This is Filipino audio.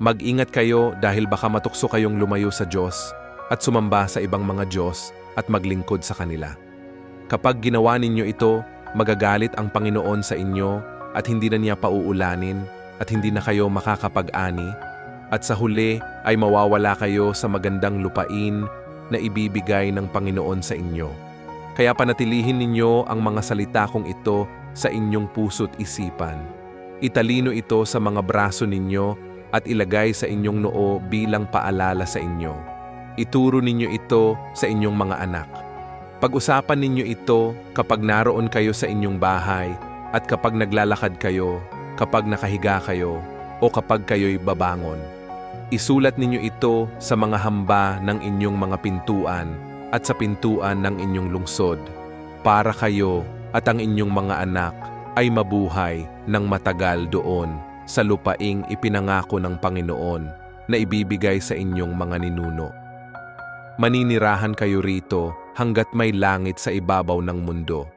Mag-ingat kayo dahil baka matukso kayong lumayo sa Diyos at sumamba sa ibang mga Diyos at maglingkod sa kanila. Kapag ginawa ninyo ito, magagalit ang Panginoon sa inyo at hindi na niya pauulanin at hindi na kayo makakapag-ani at sa huli ay mawawala kayo sa magandang lupain na ibibigay ng Panginoon sa inyo. Kaya panatilihin ninyo ang mga salita kong ito sa inyong puso't isipan. Italino ito sa mga braso ninyo at ilagay sa inyong noo bilang paalala sa inyo. Ituro ninyo ito sa inyong mga anak. Pag-usapan ninyo ito kapag naroon kayo sa inyong bahay at kapag naglalakad kayo, kapag nakahiga kayo, o kapag kayo'y babangon. Isulat ninyo ito sa mga hamba ng inyong mga pintuan at sa pintuan ng inyong lungsod, para kayo at ang inyong mga anak ay mabuhay ng matagal doon sa lupaing ipinangako ng Panginoon na ibibigay sa inyong mga ninuno. Maninirahan kayo rito hanggat may langit sa ibabaw ng mundo.